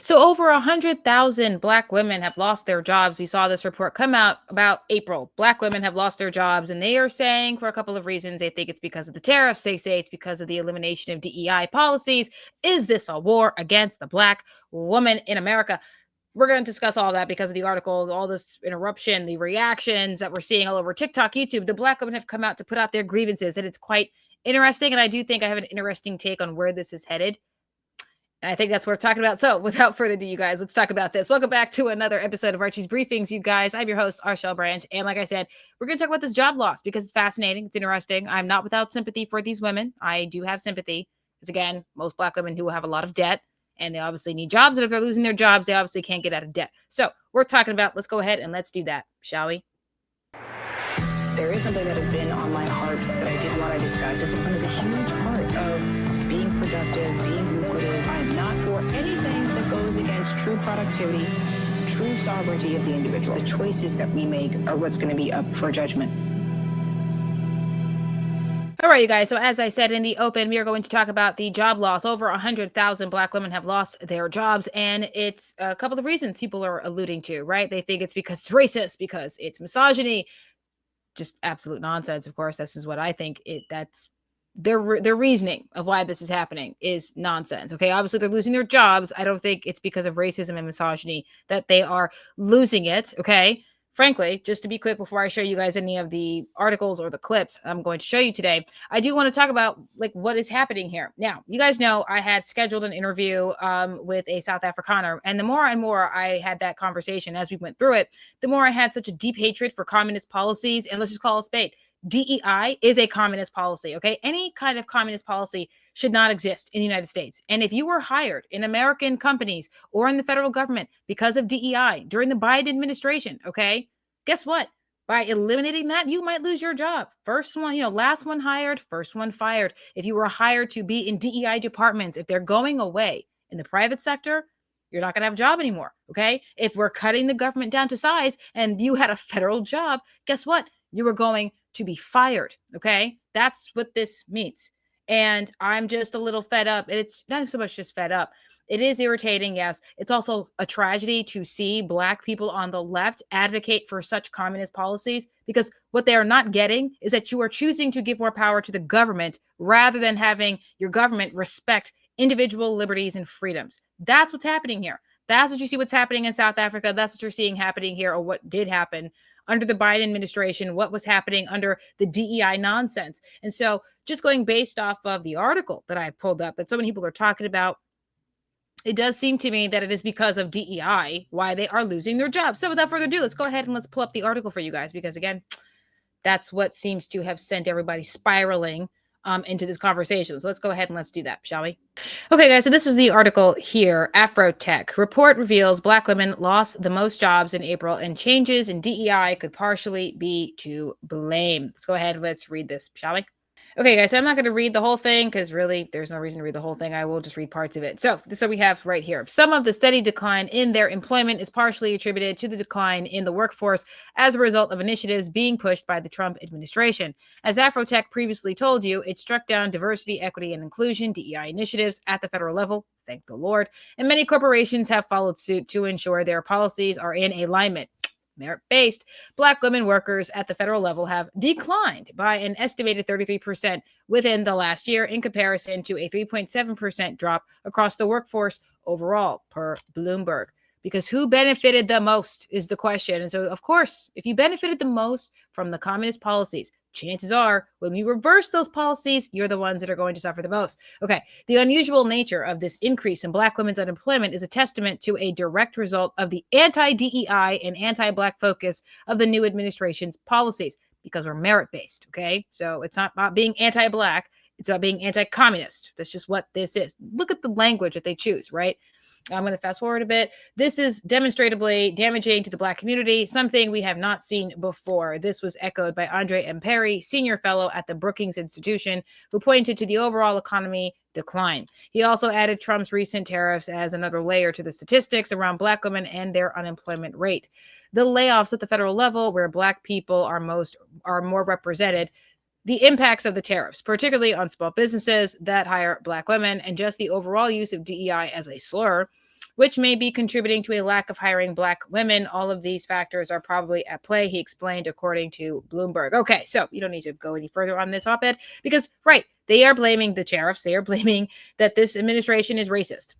So over 100,000 Black women have lost their jobs. We saw this report come out about April. Black women have lost their jobs, and they are saying for a couple of reasons. They think it's because of the tariffs. They say it's because of the elimination of DEI policies. Is this a war against the Black woman in America? We're going to discuss all that because of the article, all this interruption, the reactions that we're seeing all over TikTok, YouTube. The Black women have come out to put out their grievances, and it's quite interesting. And I do think I have an interesting take on where this is headed. And I think that's worth talking about. So without further ado, you guys, let's talk about this. Welcome back to another episode of Archie's Briefings, you guys. I'm your host, Arshel Branch. And like I said, we're going to talk about this job loss because it's fascinating. It's interesting. I'm not without sympathy for these women. I do have sympathy because, again, most Black women who have a lot of debt and they obviously need jobs. And if they're losing their jobs, they obviously can't get out of debt. So we're talking about, let's go ahead and let's do that, shall we? There is something that has been on my heart that I did want to discuss. Discipline is a huge part of being productive, being lucrative. I'm not for anything that goes against true productivity, true sovereignty of the individual. The choices that we make are what's going to be up for judgment. All right, you guys. So as I said in the open, we are going to talk about the job loss. Over 100,000 Black women have lost their jobs, and it's a couple of reasons people are alluding to, right? They think it's because it's racist, because it's misogyny. Just absolute nonsense. Of course, this is what I think. That's their reasoning of why this is happening is nonsense. Okay, obviously they're losing their jobs. I don't think it's because of racism and misogyny that they are losing it. Okay, frankly, just to be quick before I show you guys any of the articles or the clips I'm going to show you today, I do want to talk about like what is happening here. Now, you guys know I had scheduled an interview with a South Afrikaner, and the more and more I had that conversation as we went through it, the more I had such a deep hatred for communist policies. And let's just call it a spade. DEI is a communist policy, okay? Any kind of communist policy should not exist in the United States. And if you were hired in American companies or in the federal government because of DEI during the Biden administration, okay, guess what? By eliminating that, you might lose your job. First one, last one hired, first one fired. If you were hired to be in DEI departments, if they're going away in the private sector, you're not going to have a job anymore, okay? If we're cutting the government down to size and you had a federal job, guess what? You were going to be fired, okay? That's what this means. And I'm just a little fed up. It's not so much just fed up. It is irritating, yes. It's also a tragedy to see Black people on the left advocate for such communist policies, because what they are not getting is that you are choosing to give more power to the government rather than having your government respect individual liberties and freedoms. That's what's happening here. That's what you see what's happening in South Africa. That's what you're seeing happening here, or what did happen under the Biden administration, what was happening under the DEI nonsense. And so just going based off of the article that I pulled up that so many people are talking about, it does seem to me that it is because of DEI why they are losing their jobs. So without further ado, let's go ahead and let's pull up the article for you guys, because again, that's what seems to have sent everybody spiraling into this conversation. So let's go ahead and let's do that, shall we? Okay, guys, so this is the article here. Afrotech report reveals Black women lost the most jobs in April, and changes in DEI could partially be to blame. Let's go ahead and let's read this, shall we? Okay, guys, so I'm not going to read the whole thing because really there's no reason to read the whole thing. I will just read parts of it. So we have right here. Some of the steady decline in their employment is partially attributed to the decline in the workforce as a result of initiatives being pushed by the Trump administration. As Afrotech previously told you, it struck down diversity, equity, and inclusion, DEI initiatives at the federal level. Thank the Lord. And many corporations have followed suit to ensure their policies are in alignment. Merit-based Black women workers at the federal level have declined by an estimated 33% within the last year, in comparison to a 3.7% drop across the workforce overall, per Bloomberg. Because who benefited the most is the question. And so, of course, if you benefited the most from the communist policies, chances are when we reverse those policies, you're the ones that are going to suffer the most. Okay, the unusual nature of this increase in Black women's unemployment is a testament to a direct result of the anti-DEI and anti-Black focus of the new administration's policies, because we're merit-based, okay? So it's not about being anti-Black, it's about being anti-communist. That's just what this is. Look at the language that they choose, right? I'm going to fast forward a bit. This is demonstrably damaging to the Black community, something we have not seen before. This was echoed by Andre M. Perry, senior fellow at the Brookings Institution, who pointed to the overall economy decline. He also added Trump's recent tariffs as another layer to the statistics around Black women and their unemployment rate. The layoffs at the federal level, where Black people are more represented, the impacts of the tariffs, particularly on small businesses that hire Black women, and just the overall use of DEI as a slur, which may be contributing to a lack of hiring Black women. All of these factors are probably at play, he explained, according to Bloomberg. Okay, so you don't need to go any further on this op-ed because, right, they are blaming the tariffs. They are blaming that this administration is racist.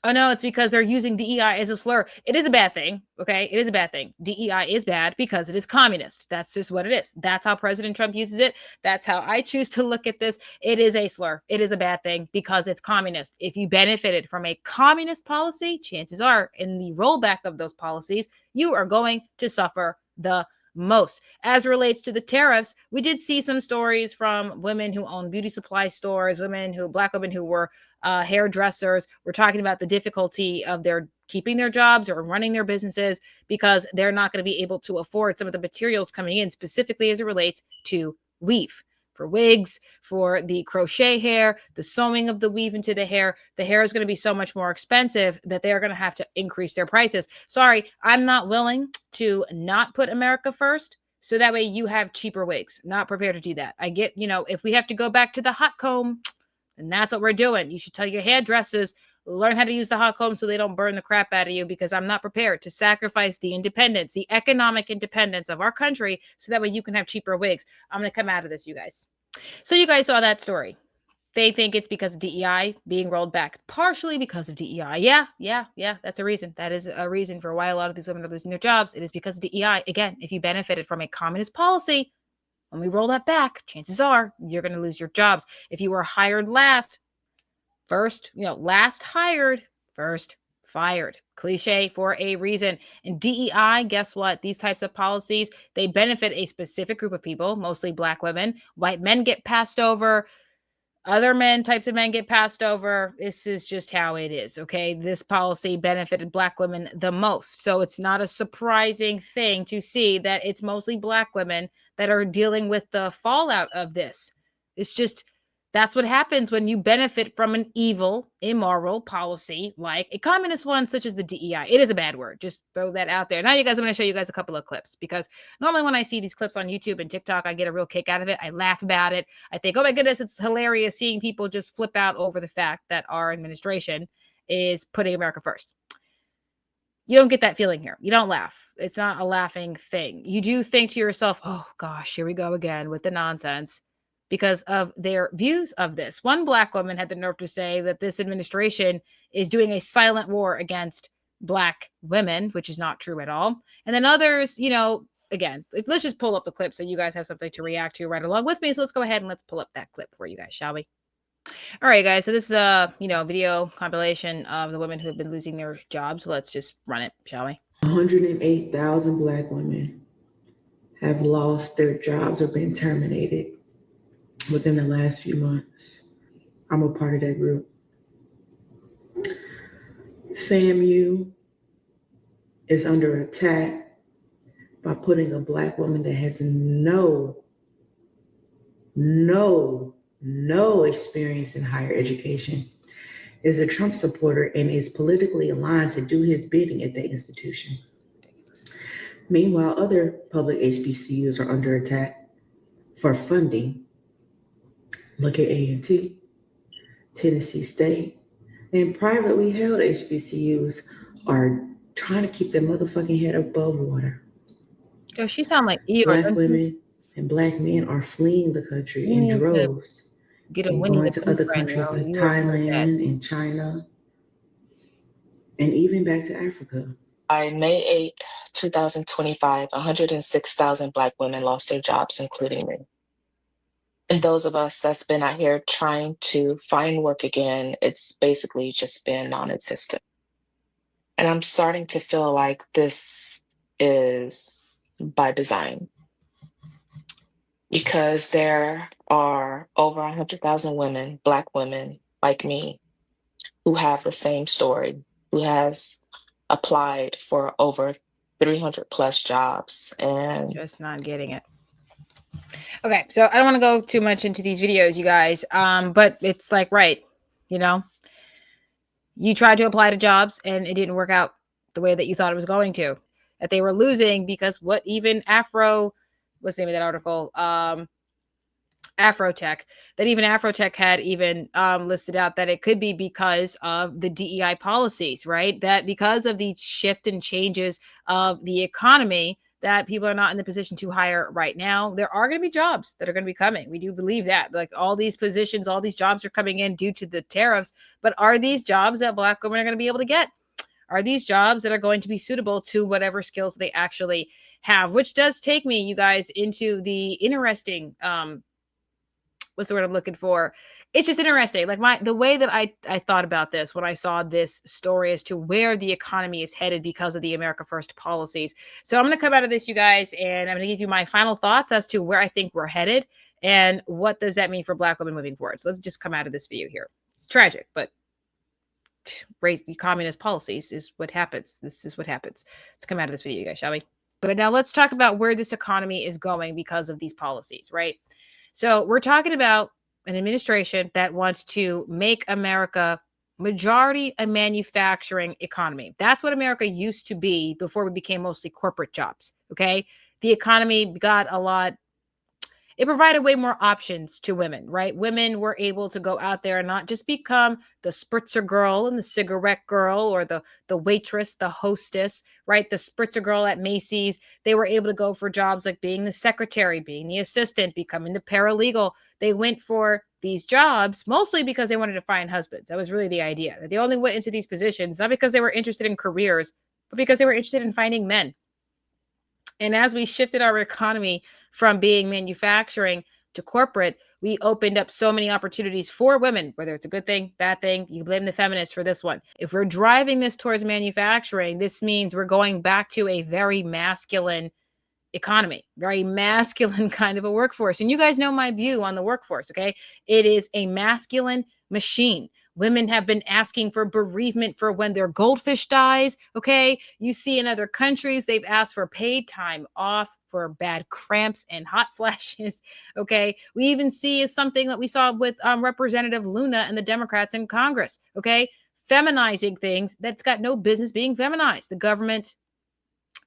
Oh no, it's because they're using DEI as a slur. It is a bad thing. Okay. It is a bad thing. DEI is bad because it is communist. That's just what it is. That's how President Trump uses it. That's how I choose to look at this. It is a slur. It is a bad thing because it's communist. If you benefited from a communist policy, chances are in the rollback of those policies, you are going to suffer the most. As relates to the tariffs, we did see some stories from women who own beauty supply stores, Black women who were hairdressers. We're talking about the difficulty of their keeping their jobs or running their businesses because they're not going to be able to afford some of the materials coming in, specifically as it relates to weave. For wigs, for the crochet hair, the sewing of the weave into the hair is going to be so much more expensive that they're going to have to increase their prices. Sorry, I'm not willing to not put America first. So that way you have cheaper wigs. Not prepared to do that. I get, if we have to go back to the hot comb, and that's what we're doing. You should tell your hairdressers, learn how to use the hot comb so they don't burn the crap out of you, because I'm not prepared to sacrifice the independence, the economic independence of our country so that way you can have cheaper wigs. I'm going to come out of this, you guys. So you guys saw that story. They think it's because of DEI being rolled back, partially because of DEI. Yeah. That's a reason. That is a reason for why a lot of these women are losing their jobs. It is because of DEI. Again, if you benefited from a communist policy, when we roll that back, chances are you're going to lose your jobs. If you were hired last hired, first fired. Cliche for a reason. And DEI, guess what? These types of policies, they benefit a specific group of people, mostly Black women. White men get passed over. Other types of men get passed over. This is just how it is, okay? This policy benefited Black women the most. So it's not a surprising thing to see that it's mostly Black women that are dealing with the fallout of this. It's just, that's what happens when you benefit from an evil, immoral policy like a communist one, such as the DEI. It is a bad word. Just throw that out there. Now, I'm going to show you guys a couple of clips, because normally when I see these clips on YouTube and TikTok, I get a real kick out of it. I laugh about it. I think, oh my goodness, it's hilarious seeing people just flip out over the fact that our administration is putting America first. You don't get that feeling here. You don't laugh. It's not a laughing thing. You do think to yourself, oh gosh, here we go again with the nonsense, because of their views of this. One Black woman had the nerve to say that this administration is doing a silent war against Black women, which is not true at all. And then others, again, let's just pull up the clip so you guys have something to react to right along with me. So let's go ahead and let's pull up that clip for you guys, shall we? All right, guys. So this is a, video compilation of the women who have been losing their jobs. Let's just run it, shall we? 108,000 Black women have lost their jobs or been terminated within the last few months. I'm a part of that group. FAMU is under attack by putting a Black woman that has no experience in higher education, is a Trump supporter, and is politically aligned to do his bidding at the institution. Meanwhile, other public HBCUs are under attack for funding. Look at A&T, Tennessee State, and privately held HBCUs are trying to keep their motherfucking head above water. Oh, she sound like Eeyore. Black women and Black men are fleeing the country in droves and going to other countries like Thailand and China, and even back to Africa. By May 8, 2025, 106,000 Black women lost their jobs, including me. And those of us that's been out here trying to find work again, it's basically just been non-existent. And I'm starting to feel like this is by design, because there are over 100,000 women, Black women like me, who have the same story, who has applied for over 300 plus jobs and just not getting it. Okay, so I don't want to go too much into these videos, you guys, but it's like, right, you tried to apply to jobs and it didn't work out the way that you thought it was going to, that they were losing because what's the name of that article? Afrotech, that even Afrotech had even listed out that it could be because of the DEI policies, right? That because of the shift and changes of the economy, that people are not in the position to hire right now. There are going to be jobs that are going to be coming. We do believe that. Like all these positions, all these jobs are coming in due to the tariffs. But are these jobs that Black women are going to be able to get? Are these jobs that are going to be suitable to whatever skills they actually have? Which does take me, you guys, into the interesting what's the word I'm looking for? It's just interesting. Like the way that I thought about this when I saw this story as to where the economy is headed because of the America First policies. So I'm going to come out of this, you guys, and I'm going to give you my final thoughts as to where I think we're headed and what does that mean for Black women moving forward. So let's just come out of this video here. It's tragic, but raise communist policies is what happens. This is what happens. Let's come out of this video, you guys, shall we? But now let's talk about where this economy is going because of these policies, right? So we're talking about an administration that wants to make America majority a manufacturing economy. That's what America used to be before we became mostly corporate jobs. Okay. The economy got a lot, it provided way more options to women, right? Women were able to go out there and not just become the spritzer girl and the cigarette girl or the waitress, the hostess, right? The spritzer girl at Macy's. They were able to go for jobs like being the secretary, being the assistant, becoming the paralegal. They went for these jobs mostly because they wanted to find husbands. That was really the idea. They only went into these positions not because they were interested in careers, but because they were interested in finding men. And as we shifted our economy from being manufacturing to corporate, we opened up so many opportunities for women, whether it's a good thing, bad thing. You blame the feminists for this one. If we're driving this towards manufacturing, this means we're going back to a very masculine economy, very masculine kind of a workforce. And you guys know my view on the workforce, okay? It is a masculine machine. Women have been asking for bereavement for when their goldfish dies, okay? You see in other countries, they've asked for paid time off for bad cramps and hot flashes, okay? We even see is something that we saw with Representative Luna and the Democrats in Congress, okay? Feminizing things that's got no business being feminized. The government,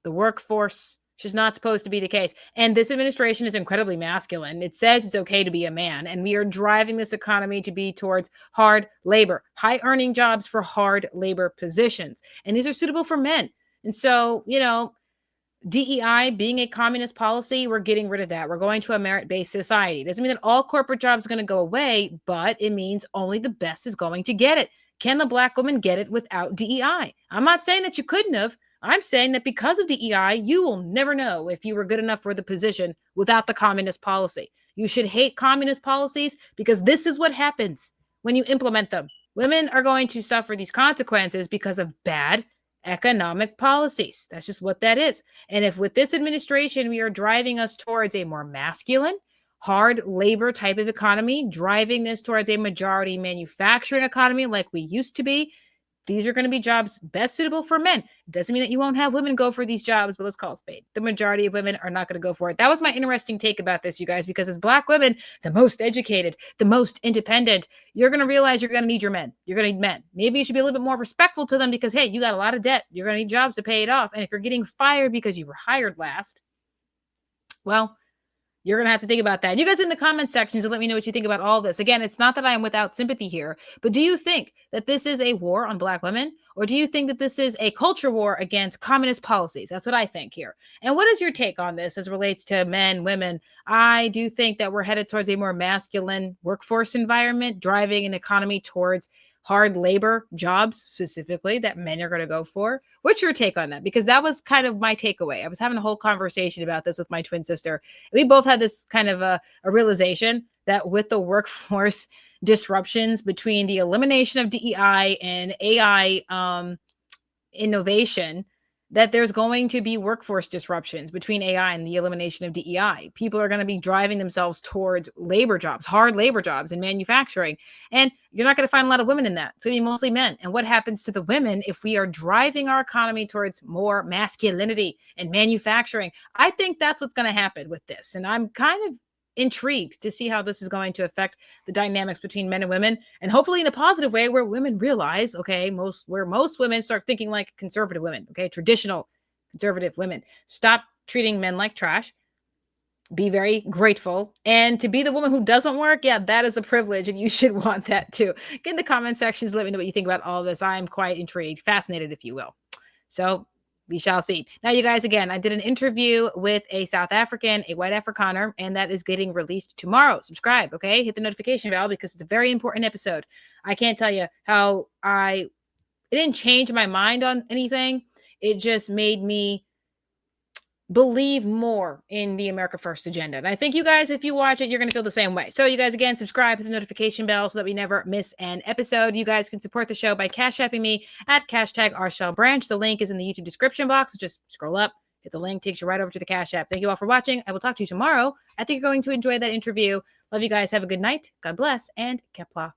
the workforce, which is not supposed to be the case. And this administration is incredibly masculine. It says it's okay to be a man. And we are driving this economy to be towards hard labor, high earning jobs for hard labor positions. And these are suitable for men. And so, DEI being a communist policy, we're getting rid of that. We're going to a merit-based society. It doesn't mean that all corporate jobs are going to go away, but it means only the best is going to get it. Can the Black woman get it without DEI? I'm not saying that you couldn't have. I'm saying that because of DEI, you will never know if you were good enough for the position without the communist policy. You should hate communist policies because this is what happens when you implement them. Women are going to suffer these consequences because of bad economic policies. That's just what that is. And if with this administration, we are driving us towards a more masculine, hard labor type of economy, driving this towards a majority manufacturing economy like we used to be, these are going to be jobs best suitable for men. It doesn't mean that you won't have women go for these jobs, but let's call it spade. The majority of women are not going to go for it. That was my interesting take about this, you guys, because as Black women, the most educated, the most independent, you're going to realize you're going to need your men. You're going to need men. Maybe you should be a little bit more respectful to them because, hey, you got a lot of debt. You're going to need jobs to pay it off. And if you're getting fired because you were hired last, well, you're going to have to think about that. You guys in the comment sections and let me know what you think about all this. Again, it's not that I am without sympathy here, but do you think that this is a war on Black women? Or do you think that this is a culture war against communist policies? That's what I think here. And what is your take on this as it relates to men, women? I do think that we're headed towards a more masculine workforce environment, driving an economy towards hard labor jobs specifically that men are going to go for. What's your take on that? Because that was kind of my takeaway. I was having a whole conversation about this with my twin sister. We both had this kind of a realization that with the workforce disruptions between the elimination of DEI and AI innovation, that there's going to be workforce disruptions between AI and the elimination of DEI. People are going to be driving themselves towards labor jobs, hard labor jobs in manufacturing. And you're not going to find a lot of women in that. It's going to be mostly men. And what happens to the women if we are driving our economy towards more masculinity and manufacturing? I think that's what's going to happen with this. And I'm kind of intrigued to see how this is going to affect the dynamics between men and women, and hopefully in a positive way where women realize, okay, most women start thinking like conservative women, okay, traditional conservative women. Stop treating men like trash. be very grateful. And to be the woman who doesn't work, yeah, that is a privilege, and you should want that too. Get in the comment sections, let me know what you think about all this. I'm quite intrigued, fascinated, if you will. So we shall see. Now, you guys, again, I did an interview with a South African, a white Afrikaner, and that is getting released tomorrow. Subscribe, okay? Hit the notification bell because it's a very important episode. I can't tell you how it didn't change my mind on anything. It just made me believe more in the America First agenda. And I think you guys, if you watch it, you're going to feel the same way. So you guys, again, subscribe, hit the notification bell so that we never miss an episode. You guys can support the show by Cash Apping me at #RShellBranch. The link is in the YouTube description box. So just scroll up, hit the link, takes you right over to the Cash App. Thank you all for watching. I will talk to you tomorrow. I think you're going to enjoy that interview. Love you guys. Have a good night. God bless, and Kepla.